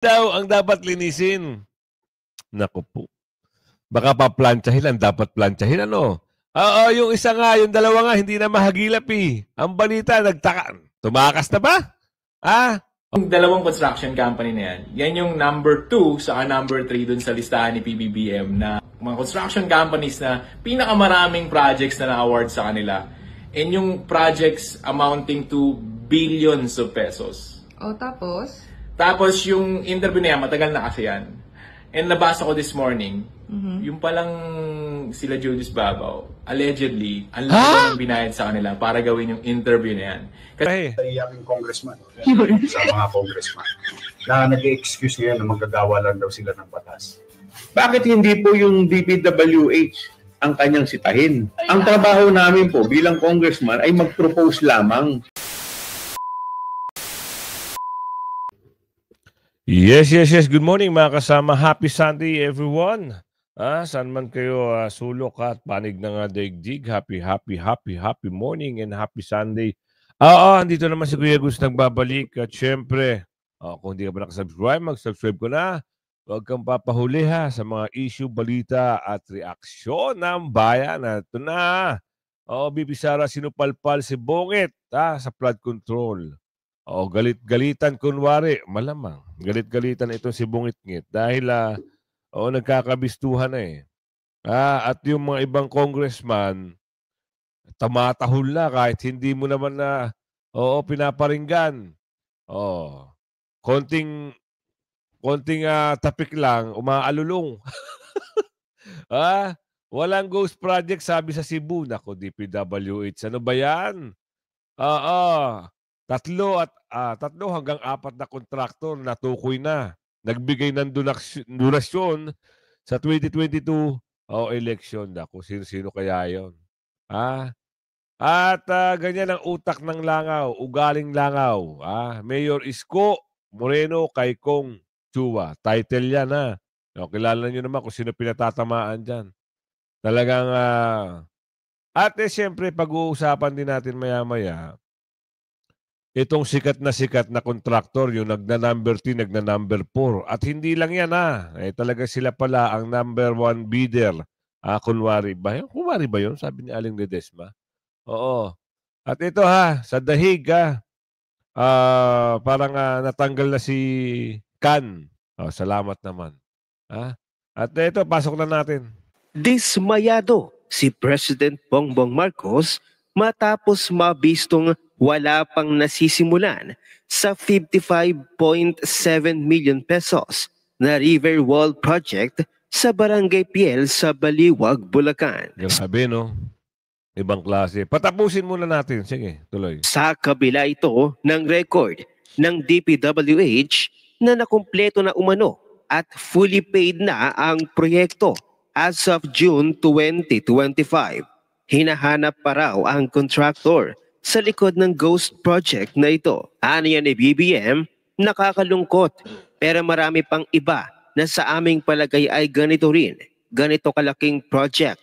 daw ang dapat linisin. Naku po. Baka paplantsahin ang dapat plantsahin, ano? Oo, yung isa nga, yung dalawa nga, hindi na mahagilap eh. Ang balita, nagtaka. Tumakas na ba? Ah? Yung dalawang construction company na yan, yan yung number 2 saka number 3 dun sa listahan ni PBBM na mga construction companies na pinakamaraming projects na na-award sa kanila. And yung projects amounting to billions of pesos. O, tapos? Tapos yung interview na yan, matagal na kasi yan. And nabasa ko this morning, yung palang sila Julius Babaw, allegedly, ang laki ng binayad sa kanila para gawin yung interview na yan. Kasi, Iyaking congressman sa mga congressman na nag-excuse ngayon na magagawa lang daw sila ng batas. Bakit hindi po yung DPWH ang kanyang sitahin? Ang trabaho namin po bilang congressman ay mag-propose lamang. Yes. Good morning mga kasama. Happy Sunday everyone. Saan man kayo sulok at panig ng daigdig. Happy morning and happy Sunday. Andito naman si Kuya Gus nagbabalik. At syempre, kung hindi ka pa nakasubscribe, mag-subscribe ko na. Huwag kang papahuli ha sa mga issue, balita at reaksyon ng bayan. Ito na. BP Sara sinupalpal si Bongit sa flood control. Galit-galitan kunwari, malamang. Galit-galitan itong si Bungit-ngit dahil nagkakabistuhan na eh. At yung mga ibang congressman, tamatahol na kahit hindi mo naman na pinaparinggan. Konting tapik lang, umaalulong. Walang ghost project sabi sa Cebu. Nako, DPWH. Ano ba yan? Tatlo hanggang 4 na kontraktor natukoy na. Nagbigay ng donasyon sa 2022 election. Naku, sino kaya yon? At ganyan ang utak ng langaw, ugaling langaw. Mayor Isko Moreno kay Kong Chua. Title yan ha. Kilala nyo naman kung sino pinatatamaan dyan. Talagang, siyempre pag-uusapan din natin maya-maya, itong sikat na kontraktor, yung nagna-number 3, nagna-number 4. At hindi lang yan talaga sila pala ang number 1 bidder. Kunwari ba yun? Kunwari ba yun? Sabi ni Aling Ledesma. Oo. At ito sa dahig parang natanggal na si Kan. Salamat naman. At ito, pasok na natin. Dismayado si President Bongbong Marcos matapos mabistong wala pang nasisimulan sa 55.7 million pesos na River Wall Project sa Barangay Piel sa Baliwag, Bulacan. Grabe, no? Ibang klase. Patapusin muna natin. Sige, tuloy. Sa kabila ito ng record ng DPWH na nakumpleto na umano at fully paid na ang proyekto as of June 2025. Hinahanap pa raw ang contractor sa likod ng ghost project na ito. Aniya ni BBM, nakakalungkot pero marami pang iba na sa aming palagay ay ganito rin. Ganito kalaking project,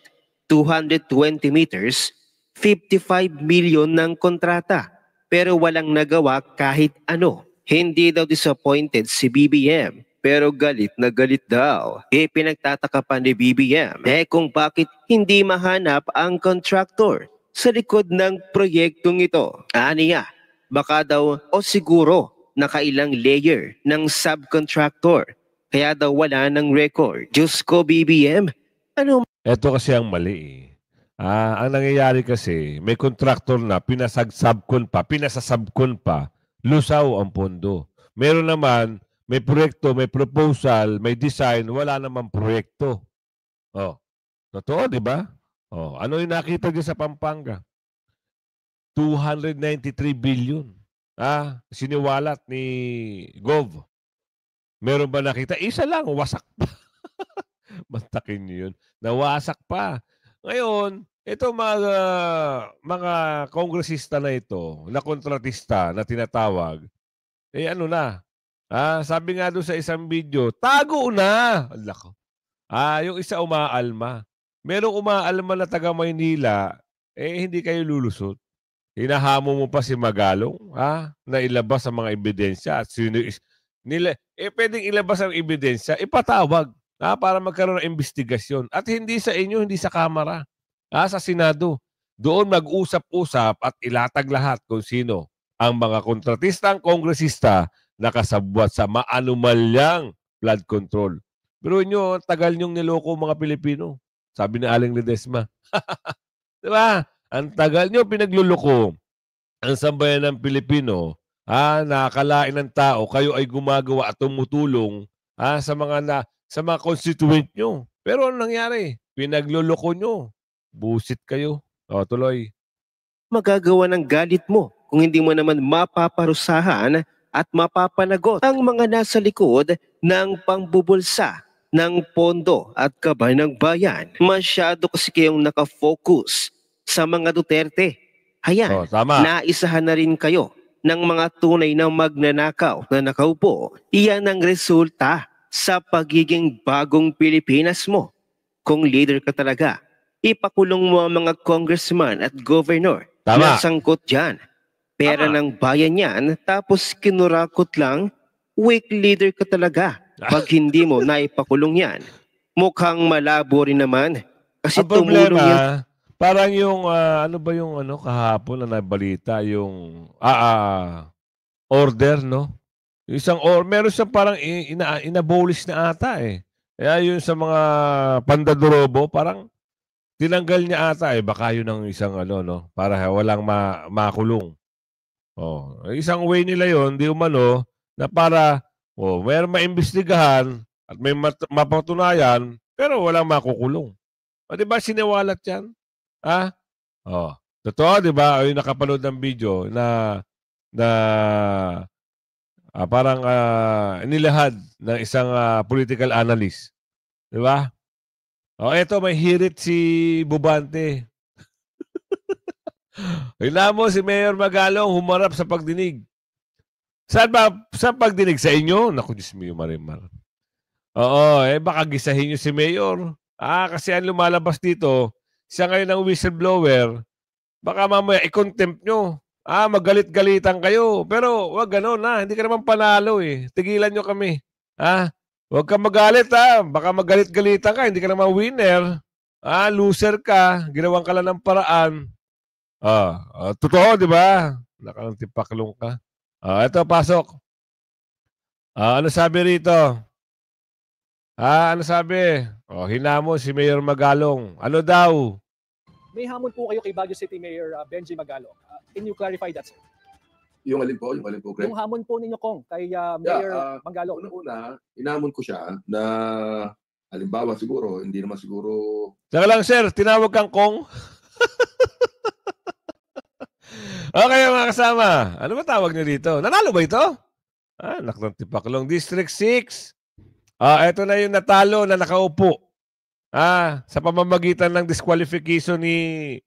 220 meters, 55 million ng kontrata pero walang nagawa kahit ano. Hindi daw disappointed si BBM pero galit na galit daw. Pinagtataka pa ni BBM kung bakit hindi mahanap ang contractor sa likod ng proyektong ito. Aniya, baka daw o siguro nakailang layer ng subcontractor kaya daw wala ng record. Diyos ko BBM, ano? Ito kasi ang mali ang nangyayari kasi may contractor na pinasasubcon pa, lusaw ang pondo. Meron naman, may proyekto, may proposal, may design, wala namang proyekto. Totoo, di ba? Ano yung nakita niyo sa Pampanga? 293 billion. Siniwalat ni Gov. Meron ba nakita? Isa lang, wasak pa. Mantakin niyo yun. Nawasak pa. Ngayon, ito mga kongresista na ito, na kontratista na tinatawag, sabi nga doon sa isang video, tago na! Alako. Yung isa umaalma. Merong umaalma na taga Maynila, hindi kayo lulusot. Hinahamo mo pa si Magalong, na ilabas ang mga ebidensya at pwedeng ilabas ang ebidensya, ipatawag para magkaroon ng investigasyon. At hindi sa inyo, hindi sa Kamara, sa Senado. Doon mag-usap-usap at ilatag lahat kung sino ang mga kontratistang kongresista na kasabwat sa maanumalyang flood control. Pero inyo, tagal niyong niloko mga Pilipino. Sabi ni Aling Ledesma. Di ba? Ang tagal niyo pinagluloko ang sambayan ng Pilipino, nakakalain ng tao, kayo ay gumagawa at tumutulong sa mga constituent nyo. Pero ano nangyari? Pinagluloko nyo. Busit kayo. O, tuloy. Magagawa ng galit mo kung hindi mo naman mapaparusahan at mapapanagot ang mga nasa likod ng pangbubulsa ng pondo at gabay ng bayan. Masyado kasi kayong nakafocus sa mga Duterte. Hayan, Tama. naisahan na rin kayo ng mga tunay na magnanakaw na nakaupo. Iyan ang resulta sa pagiging bagong Pilipinas mo. Kung leader ka talaga, ipakulong mo ang mga congressman at governor Tama. na sangkot dyan. Pera Tama. ng bayan yan, tapos kinurakot lang, weak leader ka talaga. Pag hindi mo naipakulong yan, mukhang malabo rin naman. Kasi Ang tumulong yan. problema, parang yung, ano ba yung kahapon na nabalita, yung order, no? Yung meron siyang parang inabolish na ata eh. Kaya yun sa mga pandadorobo, parang tinanggal niya ata eh. Baka yun ang isang no? Para walang makulong. Isang way nila yon, di umano, na para mayroong maimbestigahan at may mapatunayan, pero walang makukulong. Di ba siniwalat yan? Totoo, di ba? Yung nakapanood ng video na parang inilahad ng isang political analyst. Di ba? Eto, may hirit si Bubante. Kailangan mo si Mayor Magalong humarap sa pagdinig. Saan ba? Sa pagdinig sa inyo? Naku, Diyos mo, Marimar. Baka gisahin nyo si Mayor. Kasi ang lumalabas dito, siya ngayon ang whistleblower, baka mamaya i-contempt nyo. Magalit-galitan kayo. Pero wag gano'n hindi ka naman panalo eh. Tigilan nyo kami. Huwag ka magalit Baka magalit-galitan ka, hindi ka naman winner. Loser ka, ginawan ka lang ng paraan. Totoo, di ba? Nakantipaklong ka. Ito, pasok. Ano sabi rito? Ano sabi? Hinamo si Mayor Magalong. Ano daw? May hamon po kayo kay Baguio City Mayor Benji Magalong. Can you clarify that, sir? Yung alin po, Greg? Yung hamon po ninyo, Kong, kay Mayor Magalong. Una, inamon ko siya na halimbawa siguro, hindi naman siguro... Saka lang, sir, tinawag kang Kong. Okay, mga kasama. Ano ba tawag niyo dito? Nanalo ba ito? Nakatang tipaklong. District 6. Ito na yung natalo na nakaupo. Sa pamamagitan ng disqualification ni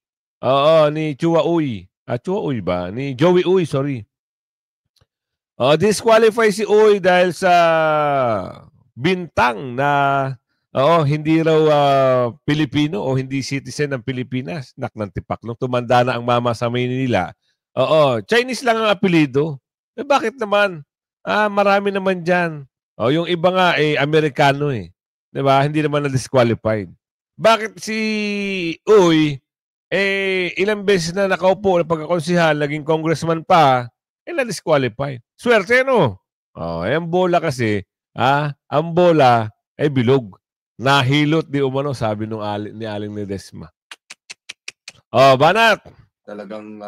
Chua Uy. Chua Uy ba? Ni Joey Uy, sorry. Disqualify si Uy dahil sa bintang na hindi raw Pilipino o hindi citizen ng Pilipinas. Nakatang tipaklong. Tumanda na ang mama sa Maynila. Chinese lang ang apelido. Bakit naman? Marami naman dyan. Yung iba nga Amerikano eh. Diba? Hindi naman na-disqualified. Bakit si Uy ilang beses na nakaupo na pagkakonsihal, naging congressman pa, na-disqualified. Swerte, no? Ang bola kasi, ang bola ay bilog. Nahilot di umano, sabi ni Aling Ledesma. Banat! Talagang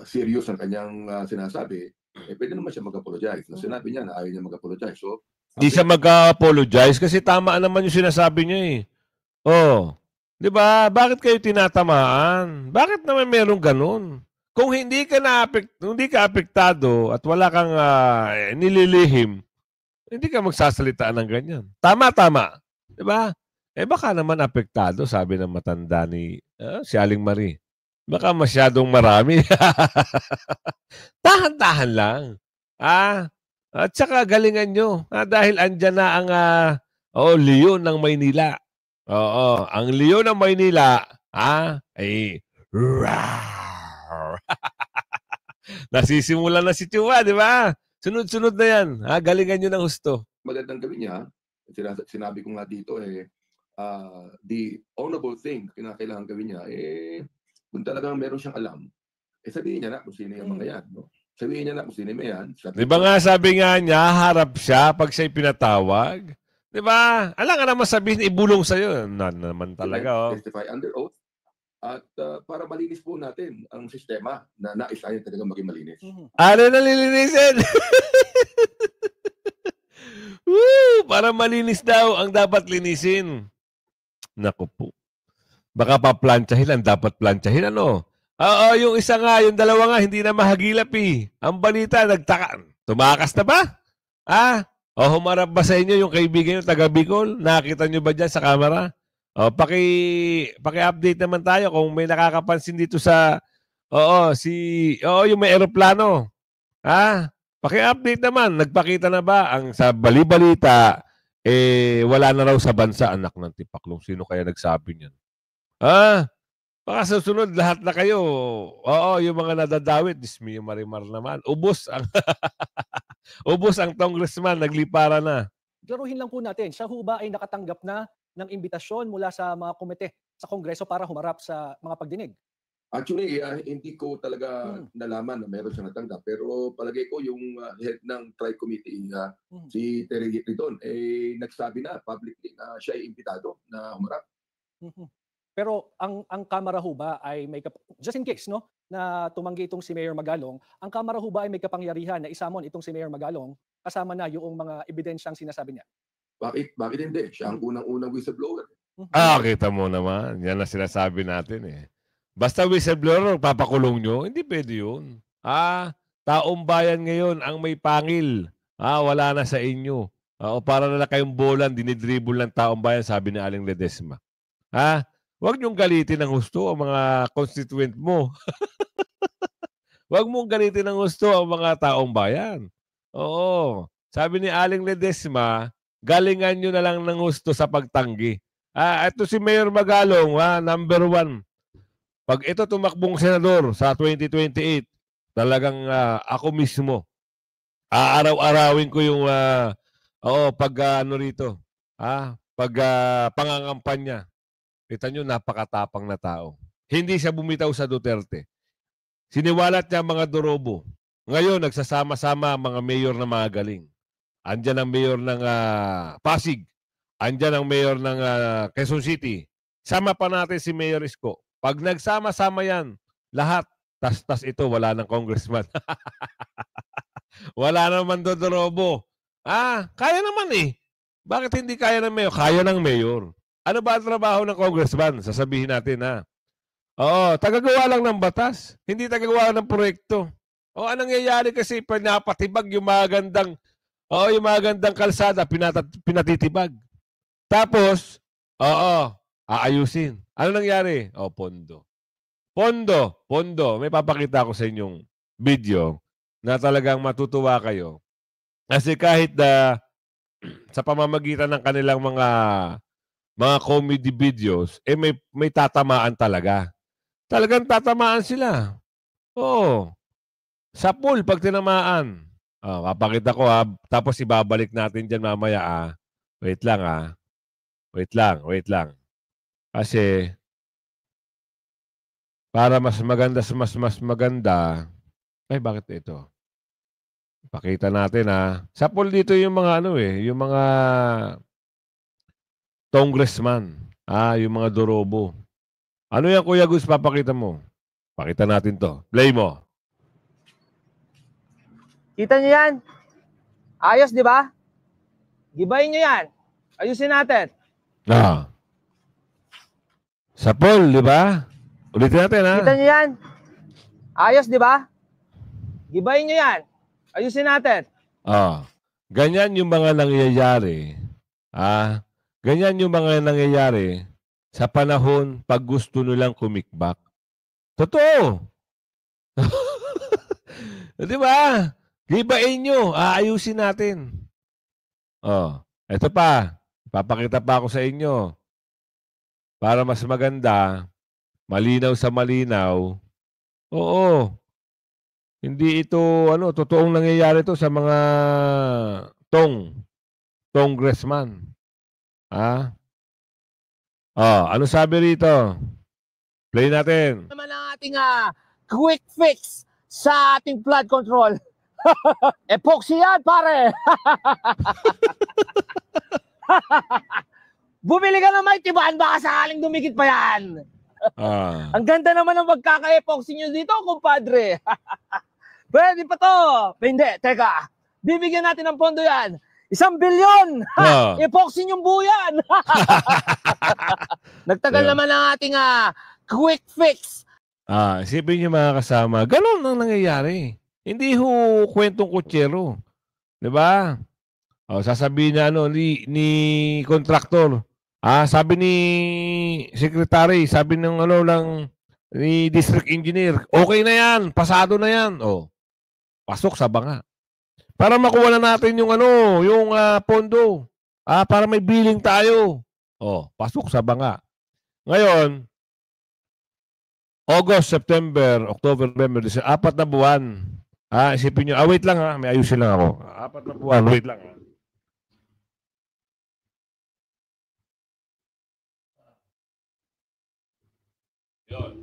serious ang kanyang sinasabi, pwede naman siya mag-apologize. No, sinabi niya na ayaw niya mag-apologize. So, Di siya mag-apologize kasi tama naman yung sinasabi niya eh. Di ba? Bakit kayo tinatamaan? Bakit naman meron ganun? Kung hindi ka apektado at wala kang nililihim, hindi ka magsasalitaan ng ganyan. Tama. Di ba? Baka naman apektado, sabi ng matanda ni si Aling Marie. Baka masyadong marami. Tahan-tahan lang. At saka galingan nyo. Dahil andyan na ang leon ng Maynila. Ang leon ng Maynila ay rawr. Nasisimula na si Chua, di ba? Sunod-sunod na yan. Galingan nyo ng husto. Magandang gawin niya, sinabi ko nga dito, the honorable thing na kailangan gawin niya, kung talagang meron siyang alam, sabihin niya na kung sino yung mga yan. No? Sabihin niya na kung sino yung yan. Di ba nga sabi nga niya, harap siya pag siya'y pinatawag? Di ba? Alam ka naman sabihin, ibulong sa'yo. Naman talaga, oh. Testify under oath. At para malinis po natin ang sistema na nais tayo talaga maging malinis. Ano na lilinisin? Woo! Para malinis daw ang dapat linisin. Naku po. Baka paplantsahin ang dapat plantsahin, ano? Oo, yung isa nga, yung dalawa nga, hindi na mahagilap eh. Ang balita, nagtaka. Tumakas na ba? O humarap ba sa inyo yung kaibigan yung taga Bicol? Nakita nyo ba dyan sa camera? O, paki-update naman tayo kung may nakakapansin dito sa, yung may eroplano. Paki-update naman. Nagpakita na ba ang sa bali-balita, wala na raw sa bansa, anak ng tipaklong. Sino kaya nagsabi niyan? Baka susunod, lahat na kayo. Yung mga nadadawit, Dismi Marimar naman. Ubos ang congressman, naglipara na. Klaruhin lang po natin, siya ho ba ay nakatanggap na ng imbitasyon mula sa mga komite sa Kongreso para humarap sa mga pagdinig? Actually, hindi ko talaga nalaman na meron siyang natanggap. Pero palagay ko yung head ng tri-committee, si Terry Ridon, nagsabi na publicly na siya ay imbitado na humarap. Pero ang Kamara ho ba ay may just in case no na tumanggi itong si Mayor Magalong, ang Kamara ho ba ay may kapangyarihan na isamon itong si Mayor Magalong kasama na yung mga ebidensyang sinasabi niya? Bakit hindi? Siya ang unang-unang whistleblower. Kita mo naman. Yan na sinasabi natin eh. Basta whistleblower, papakulong nyo, hindi pwede yun. Taong bayan ngayon ang may pangil. Wala na sa inyo. Para na kayong bolan, dinidribble ng taong bayan, sabi ni Aling Ledesma. Huwag niyong galitin ng gusto ang mga constituent mo. Huwag mong galitin ng gusto ang mga taong bayan. Oo. Sabi ni Aling Ledesma, galingan nyo na lang ng gusto sa pagtanggi. Ito si Mayor Magalong, number 1. Pag ito tumakbong senador sa 2028, talagang ako mismo, aaraw-arawin ko yung pangangampanya. Kita nyo, napakatapang na tao. Hindi siya bumitaw sa Duterte. Siniwalat niya mga Dorobo. Ngayon, nagsasama-sama ang mga mayor na mga galing. Andyan ang mayor ng Pasig. Andyan ang mayor ng Quezon City. Sama pa natin si Mayor Isko. Pag nagsama-sama yan, lahat, tas ito, wala ng congressman. Wala naman Dorobo. Kaya naman eh. Bakit hindi kaya ng mayor? Kaya ng mayor. Ano ba ang trabaho ng congressman? Sasabihin natin tagagawa lang ng batas. Hindi tagagawa ng proyekto. Anong nangyayari kasi pinapatibag yung magandang kalsada, pinatitibag. Tapos, aayusin. Ano nangyari? Pondo. Pondo. May papakita ko sa inyong video na talagang matutuwa kayo. Kasi kahit sa pamamagitan ng kanilang mga comedy videos, may tatamaan talaga. Talagang tatamaan sila. Sa pool, pag tinamaan. Papakita ko tapos ibabalik natin dyan mamaya Wait lang Wait lang. Kasi, para mas maganda, bakit ito? Pakita natin Sa pool dito yung mga yung mga congressman. Yung mga Dorobo. Ano yan, Kuya Gus, papakita mo? Pakita natin to. Play mo. Kita nyo yan? Ayos, di ba? Gibayin nyo yan. Ayusin natin. Sa poll, di ba? Ulitin natin, Kita nyo yan? Ayos, di ba? Gibayin nyo yan. Ayusin natin. Ganyan yung mga nangyayari. Ganyan yung mga nangyayari sa panahon pag gusto nilang kumikbak. Totoo. Di ba? Gibain nyo. Aayusin natin. Ito pa. Papakita pa ako sa inyo. Para mas maganda, malinaw sa malinaw. Hindi ito totoong nangyayari to sa mga congressman. Ano sabi rito? Play natin. Naman ang ating quick fix sa ating flood control. Epoxy yan, pare! Bumili ka ng Mightyban, baka sakaling dumikit pa yan. Ang ganda naman ng magkaka-epoxy nyo dito, kumpadre. Pwede pa to. Hindi, teka. Bibigyan natin ng pondo yan. 1 bilyon! Epoxy nyong buo yan. Nagtagal naman ang ating quick fix. Isipin niyo mga kasama, ganun ang nangyayari. Hindi ho kwentong kutsero. 'Di ba? Sasabihin na ni kontraktor. Sabi ni secretary, sabi ng ni district engineer, okay na 'yan, pasado na 'yan. Pasok sa banga. Para makuha na natin yung pondo. Para may billing tayo. Pasok sa banga. Ngayon, August, September, October, November, December, 4 na buwan. Isipin nyo, wait lang may ayusin lang ako. 4 na buwan, wait lang Yun.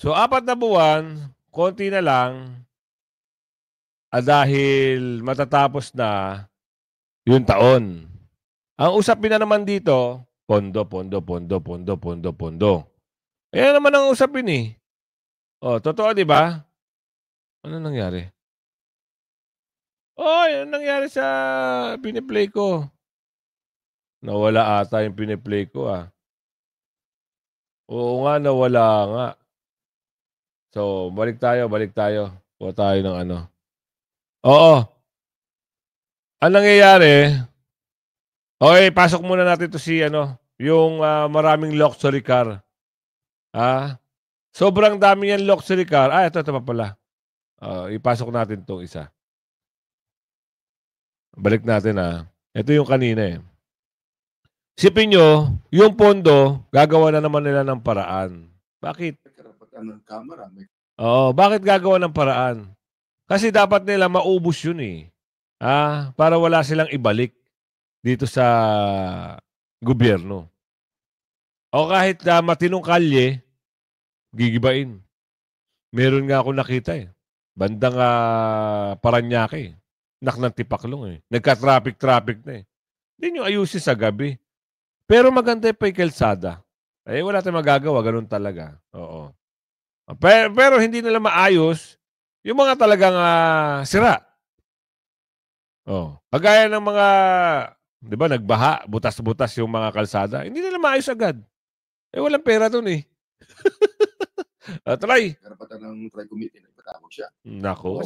So, 4 na buwan, konti na lang, dahil matatapos na yung taon. Ang usapin na naman dito, pondo. Ayan naman ang usapin eh. Totoo, di ba? Ano nangyari? Yan nangyari sa piniplay ko. Nawala ata yung piniplay ko Oo nga, nawala nga. So, balik tayo. Kuha tayo ng Oo. Ang nangyayari, okay, pasok muna natin to si yung maraming luxury car. Sobrang dami yan luxury car. Ito pa pala. Ipasok natin tong isa. Balik natin Ito yung kanina Sipin nyo, yung pondo, gagawa na naman nila ng paraan. Bakit? Karapatan ng Kamara. Bakit gagawa ng paraan? Kasi dapat nila maubos yun para wala silang ibalik dito sa gobyerno. O kahit matinong kalye, gigibain. Meron nga ako nakita Bandang Paranaque. Naknang Tipaklong Nagka-traffic na Hindi nyo ayusin sa gabi. Pero maganda pa yung kalsada. Wala tayong magagawa. Ganun talaga. Oo. Pero hindi nila maayos yung mga talagang sira. Kagaya ng mga, di ba, nagbaha, butas-butas yung mga kalsada. Hindi nila maayos agad. Walang pera dun Try. Karapatan ng Tri Committee na ipatawag siya. Nako.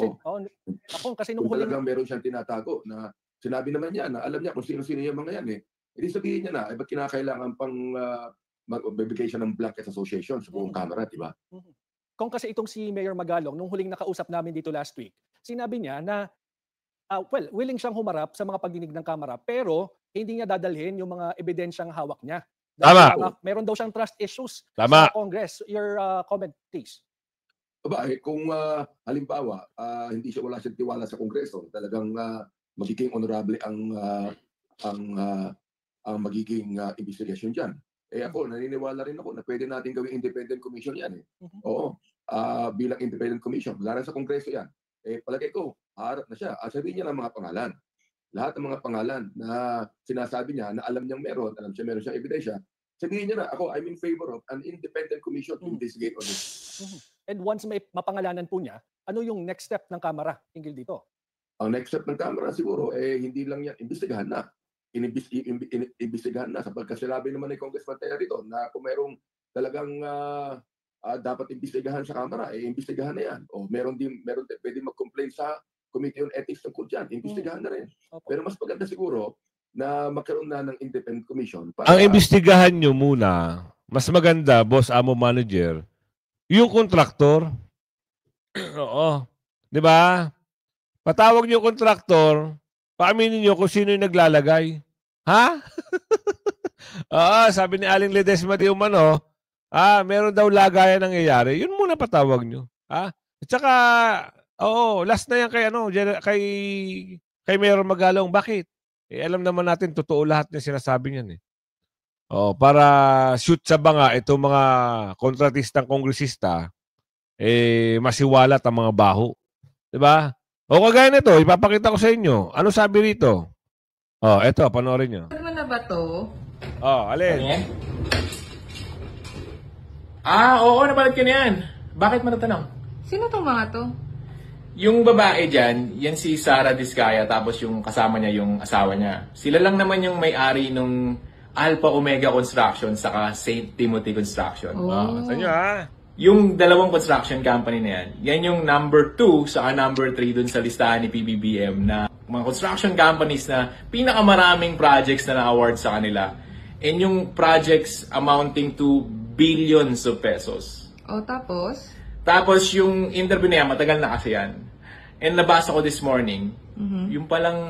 Kasi nung Kung huling... talagang meron siyang tinatago na sinabi naman niya na alam niya kung sino-sino yung mga yan Hindi sabihin niya na, ba't kinakailangan pang magbibigay siya ng blanket association sa buong Kamara, di ba? Kung kasi itong si Mayor Magalong, nung huling nakausap namin dito last week, sinabi niya na, willing siyang humarap sa mga pagdinig ng Kamara, pero hindi niya dadalhin yung mga ebidensyang hawak niya. Tama. Meron daw siyang trust issues sa Congress. Your comment, please. Kung halimbawa, wala siyang tiwala sa Kongreso, talagang magiging honorable ang magiging investigation dyan. Ako, naniniwala rin ako na pwede natin gawing independent commission yan Oo, bilang independent commission. Wala rin sa Kongreso yan. Palagay ko, harap na siya. Sabihin niya ng mga pangalan. Lahat ng mga pangalan na sinasabi niya na alam niyang meron siyang ebidensya, sabihin niya na, ako, I'm in favor of an independent commission to investigate on this. And once may mapangalanan po niya, ano yung next step ng Kamara hinggil dito? Ang next step ng Kamara siguro, hindi lang yan, imbestigahan na. Imbestigahan na sapagkat sinabi naman ni Congressman Terry rito na kung merong talagang dapat imbestigahan sa Kamara, imbestigahan na yan. O meron pwede mag-complain sa Committee on Ethics tungkol dyan, imbestigahan na rin. Pero mas maganda siguro na magkaroon na ng independent commission. Ang imbestigahan nyo muna, mas maganda, boss, amo, manager, yung kontraktor. Oo. Di ba? Patawag nyo yung kontraktor, paaminin nyo kung sino yung naglalagay. Sabi ni Aling Ledesma di umano, meron daw lagayan nangyayari. Yun muna patawag nyo. At saka, oo, last na yan kay, kay Mayor Magalong. Bakit? Alam naman natin, totoo lahat ng sinasabi niyan eh. Para shoot sa banga itong mga kontratistang kongresista, masiwalat ang mga baho. Diba? Kagaya nito, ipapakita ko sa inyo. Ano sabi rito? Eto, panoorin nyo. Ano na ba to? Alin? Oo, napanood ko na yan. Bakit matatanong? Sino tong mga to? Yung babae dyan, yan si Sara Diskaya, tapos yung kasama niya, yung asawa niya. Sila lang naman yung may-ari nung Alpha Omega Construction saka St. Timothy Construction. Sa inyo Yung dalawang construction company na yan, yan yung number 2 saka number 3 dun sa listahan ni PBBM na mga construction companies na pinakamaraming projects na na-award sa kanila. And yung projects amounting to billions of pesos. Tapos? Tapos yung interview na yan, matagal na kasi yan. And nabasa ko this morning, yung palang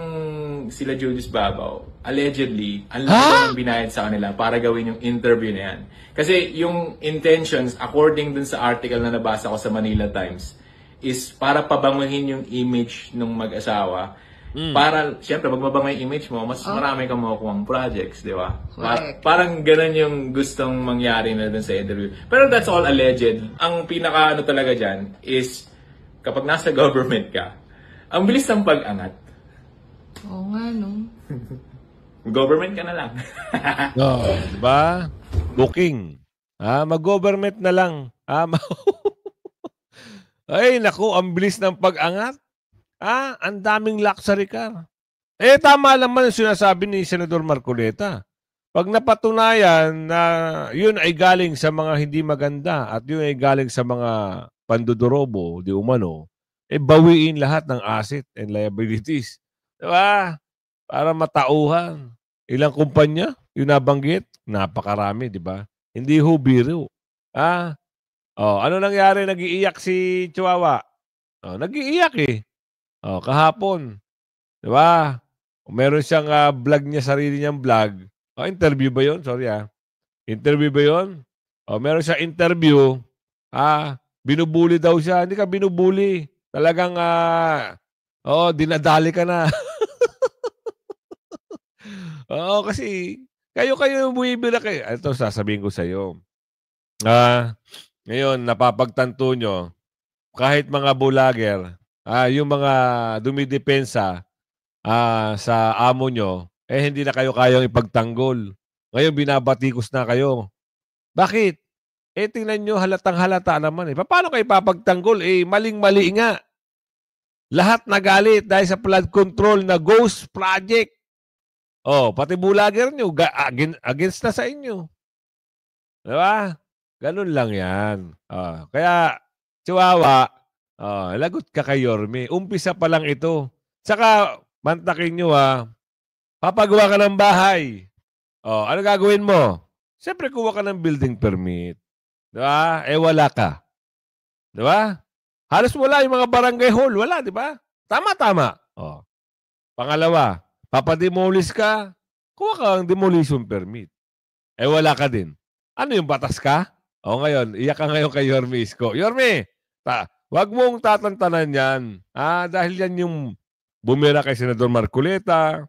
sila Julius Babaw, allegedly, ang laki ng binayad sa kanila para gawin yung interview na yan. Kasi yung intentions, according dun sa article na nabasa ko sa Manila Times, is para pabanguhin yung image ng mag-asawa. Para, syempre, magbabango yung image mo, mas marami kang makukuha projects, di ba? Parang ganun yung gustong mangyari na dun sa interview. Pero that's all alleged. Ang pinaka talaga dyan is, kapag nasa government ka, ang bilis ng pag-angat. Oo nga, no? Government ka na lang. Diba? Booking. Mag-government na lang. Ay, naku, ang bilis ng pag-angat. Ang daming luxury car. Tama naman yung sinasabi ni Senador Marcoleta. Pag napatunayan na yun ay galing sa mga hindi maganda at yun ay galing sa mga pandudorobo, di umano, bawiin lahat ng asset and liabilities. Diba? Para matauhan. Ilang kumpanya, yung nabanggit, napakarami, di ba? Hindi ho biro. Ano nangyari? Nag-iiyak si Chihuahua. Nag-iiyak eh. Kahapon. Di ba? Meron siyang vlog niya, sarili niyang vlog. Interview ba yun? Sorry Interview ba yun? Meron siyang interview. Binubuli daw siya. Hindi ka binubuli. Talagang, dinadali ka na. Kasi, kayo bumibira kayo. Ito, sasabihin ko sa iyo. Ngayon, napapagtanto nyo, kahit mga bulager, yung mga dumidepensa sa amo nyo, hindi na kayo kayang ipagtanggol. Ngayon, binabatikos na kayo. Bakit? Tingnan nyo, halatang-halata naman. Paano kayo papagtanggol? Maling-mali nga. Lahat nagalit dahil sa flood control na ghost project. Pati bulager nyo, against na sa inyo. Diba? Ganun lang yan. Kaya, Chihuahua, lagot ka kay Yorme. Umpisa pa lang ito. Saka, mantakin nyo papagawa ka ng bahay. Ano gagawin mo? Siyempre, kuha ka ng building permit. Diba? Wala ka. Diba? Halos wala yung mga barangay hall. Wala, diba? Tama. Pangalawa, papademolish ka, kuha ka ng demolition permit. Wala ka din. Ano yung batas ka? Ngayon, iyak ka ngayon kay Yorme Isko. Yorme, wag mong tatantanan yan. Dahil yan yung bumira kay Senador Marcoleta,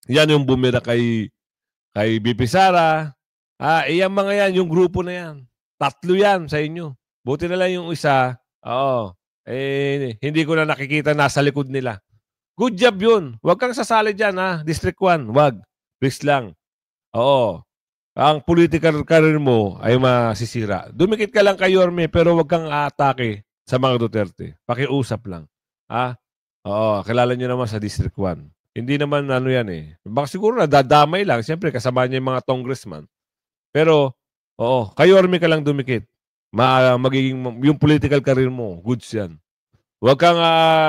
yan yung bumira kay BP Sara. Iyang mga yan, yung grupo na yan. 3 yan sa inyo. Buti na lang yung isa, hindi ko na nakikita nasa likod nila. Good job yun. Huwag kang sasali dyan, District 1. Huwag. Please lang. Ang political career mo ay masisira. Dumikit ka lang kay Yorme, pero huwag kang aatake sa mga Duterte. Pakiusap lang. Kilala nyo naman sa District 1. Hindi naman yan Baka siguro nadadamay lang. Siyempre, kasama niya yung mga congressman. Pero, kay Yorme ka lang dumikit. Magiging, yung political career mo, goods yan. Huwag kang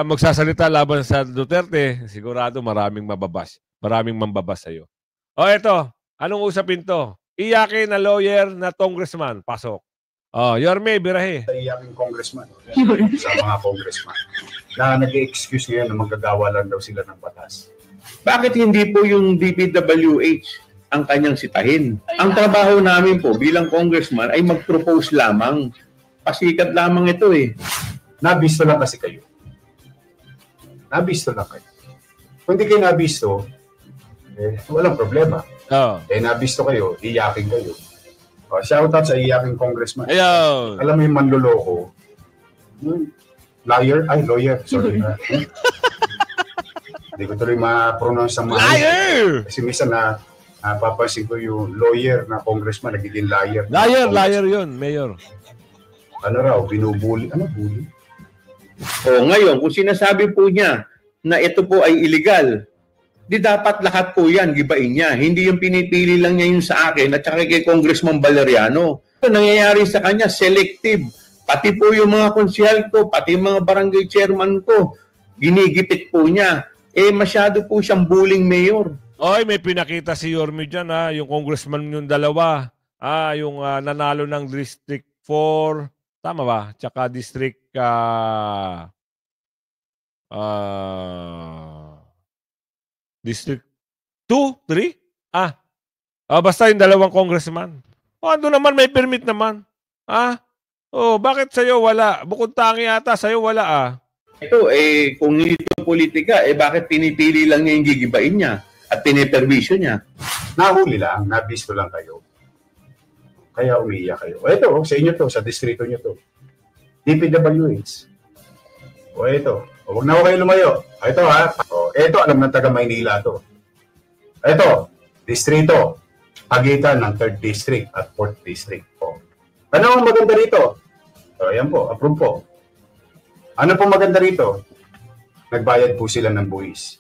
magsasalita laban sa Duterte. Sigurado maraming mababas. Maraming mambabas sa'yo. Eto. Anong usapin to? Iyakin na lawyer na congressman. Pasok. Yorme, birahe. Iyaking congressman. Sa mga congressman. Na nag-excuse niya na magagawa lang daw sila ng batas. Bakit hindi po yung DPWH ang kanyang sitahin? Ang trabaho namin po bilang congressman ay mag-propose lamang. Pasikat lamang ito Nabisto lang kasi kayo. Nabisto lang kayo. Kung hindi kayo nabisto, walang problema. Oh. Nabisto kayo, iyakin kayo. Shoutout sa iyaking congressman. Ayun. Alam mo yung manluloko, lawyer, sorry. Hindi ko tuloy ma-pronounce ang Liar! Kasi minsan napapansin ko yung lawyer na congressman, nagiging liar. Liar yun, Mayor. Ano raw, binubuli? Ano, bully? O ngayon, kung sinasabi po niya na ito po ay illegal, di dapat lahat po yan, gibain niya. Hindi yung pinipili lang niya yung sa akin at saka kay Congressman Valeriano. Ito nangyayari sa kanya, selective. Pati po yung mga konsyal ko, pati yung mga barangay chairman ko, ginigipit po niya. Masyado po siyang bullying mayor. Oy, may pinakita si Yorme dyan, yung congressman yung dalawa. Yung nanalo ng District 4, tama ba? Tsaka District District 2, 3? Basta yung dalawang congressman. Ando naman, may permit naman. Bakit sa'yo wala? Bukod tangi ata, sa'yo wala Ito, kung hindi ito politika, bakit pinipili lang niya yung gigibain niya at piniperwisyo niya? Nahuli lang, nabisto lang kayo. Kaya umiiyak kayo. Ito, sa inyo to, sa distrito nyo to. DPWH. Ito. Huwag na kayo lumayo. Ito ito, alam ng taga Maynila to. Ito, distrito. Pagitan ng 3rd District at 4th District. Ano ang maganda rito? Ayan po, approve po. Ano po maganda rito? Nagbayad po sila ng buwis.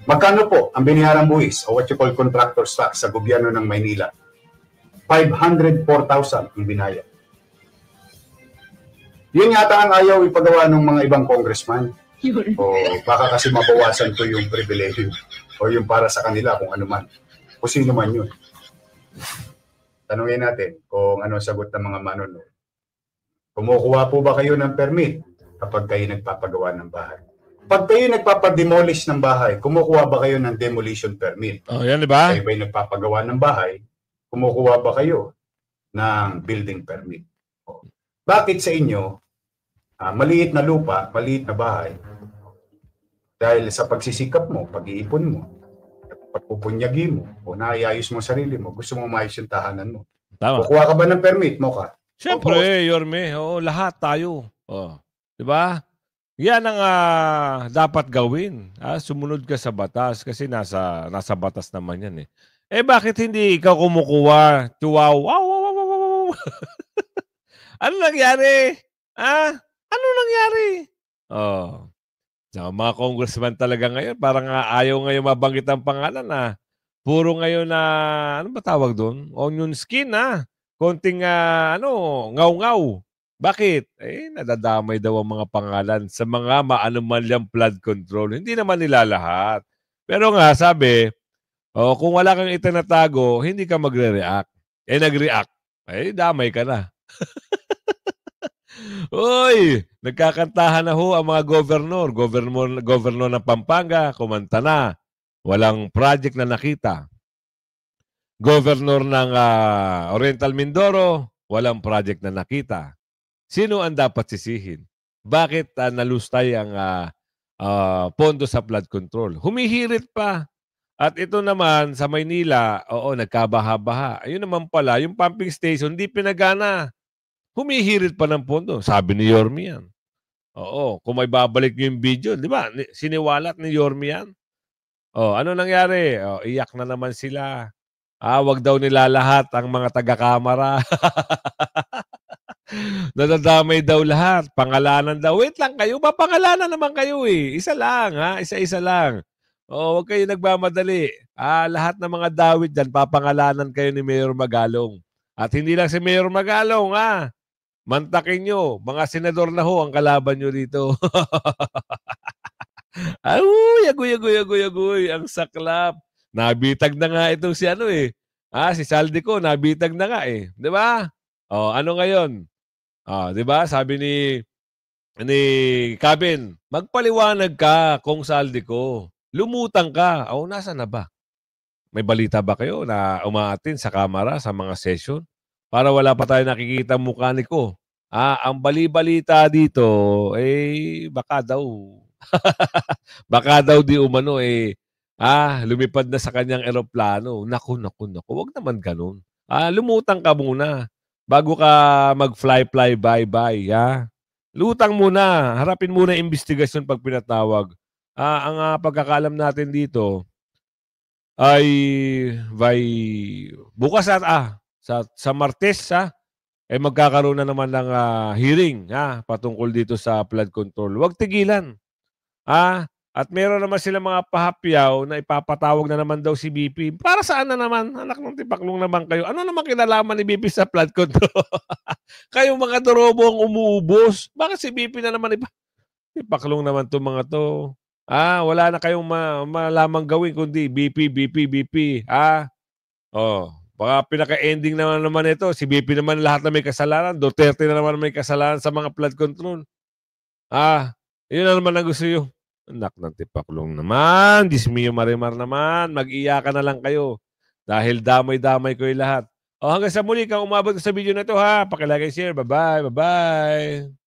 Magkano po ang biniharang buwis o what you call contractor's tax sa gobyerno ng Maynila? 504,000 ang binayad. Yun yata ang ayaw ipagawa ng mga ibang congressman. O baka kasi mabawasan to yung privilege o yung para sa kanila kung ano man. O sino man yun. Tanungin natin kung ano sagot ng mga manonood. Kumukuha po ba kayo ng permit kapag kayo nagpapagawa ng bahay? Pag kayo nagpapademolish ng bahay, kumukuha ba kayo ng demolition permit? Yan diba? Kayo ba'y nagpapagawa ng bahay, kumukuha ba kayo ng building permit? Bakit sa inyo, maliit na lupa, maliit na bahay, dahil sa pagsisikap mo, pag-iipon mo, pagpupunyagi mo, o naayayos mo sarili mo, gusto mo maayos yung tahanan mo. Tama. Kukuha ka ba ng permit mo ka? Siyempre, Yorme. Lahat tayo. Diba? Yan ang dapat gawin. Sumunod ka sa batas kasi nasa batas naman yan bakit hindi ikaw kumukuha? Wow, wow, wow, wow, wow. Ano nangyari? Ano nangyari? So, mga congressman talaga ngayon, parang ayaw ngayon mabanggit ang pangalan puro ngayon ano ba tawag doon? Onion skin konting ngaw-ngaw. Bakit? Nadadamay daw ang mga pangalan sa mga maanumalyang flood control. Hindi naman nila lahat. Pero nga, sabi, kung wala kang itinatago, hindi ka magre-react. Nag-react. Damay ka na. Uy, nagkakantahan na ho ang mga governor. Governor ng Pampanga, kumanta na. Walang project na nakita. Governor ng Oriental Mindoro, walang project na nakita. Sino ang dapat sisihin? Bakit nalustay ang pondo sa flood control? Humihirit pa. At ito naman sa Maynila, nagkabaha-baha. Ayun naman pala, yung pumping station, hindi pinagana. Humihirit pa ng pondo. Sabi ni Yorme yan. Kung may babalik yung video, di ba? Siniwalat ni Yorme yan. Ano nangyari? Iyak na naman sila. Wag daw nila lahat ang mga taga-kamara. Nadadamay daw lahat. Pangalanan daw. Wait lang kayo. Mapangalanan naman kayo Isa lang Isa-isa lang. Huwag kayo nagmamadali. Lahat ng mga dawit dyan, papangalanan kayo ni Mayor Magalong. At hindi lang si Mayor Magalong, mantakin nyo. Mga senador na ho ang kalaban nyo dito. Agoy. Ang saklap. Nabitag na nga itong si si Saldico, nabitag na nga Di ba? Ano ngayon? Di ba? Sabi ni Cabin, magpaliwanag ka kung Saldico. Lumutang ka. Nasaan na ba? May balita ba kayo na umaatin sa kamera sa mga session? Para wala pa tayo nakikita mukha ni ko. Ang bali-balita dito, baka daw. Baka daw di umano, lumipad na sa kanyang eroplano. Naku, naku, naku, wag naman ganun. Lumutang ka muna bago ka mag-fly, bye-bye, Lutang muna, harapin muna yung investigasyon pag pinatawag. Ang pagkakaalam natin dito ay by bukas sa Martes, magkakaroon na naman ng hearing patungkol dito sa flood control. Huwag tigilan. At meron naman sila mga pahapyaw na ipapatawag na naman daw si BP. Para saan na naman? Anak ng tipaklong naman kayo. Ano naman kinalaman ni BP sa flood control? Kayong mga dorobo ang umuubos. Bakit si BP na naman tipaklong naman itong mga to? Wala na kayong malamang gawin kundi BP. Baka pinaka-ending naman ito. Si BP naman lahat na may kasalanan. Duterte na naman may kasalanan sa mga flood control. Yun na naman ang gusto nyo. Anak ng tipaklong naman. Dismiyo marimar naman. Mag-iyakan na lang kayo. Dahil damay-damay ko yung lahat. Hanggang sa muli kang umabot sa video na ito Pakilagay share. Bye-bye. Bye-bye.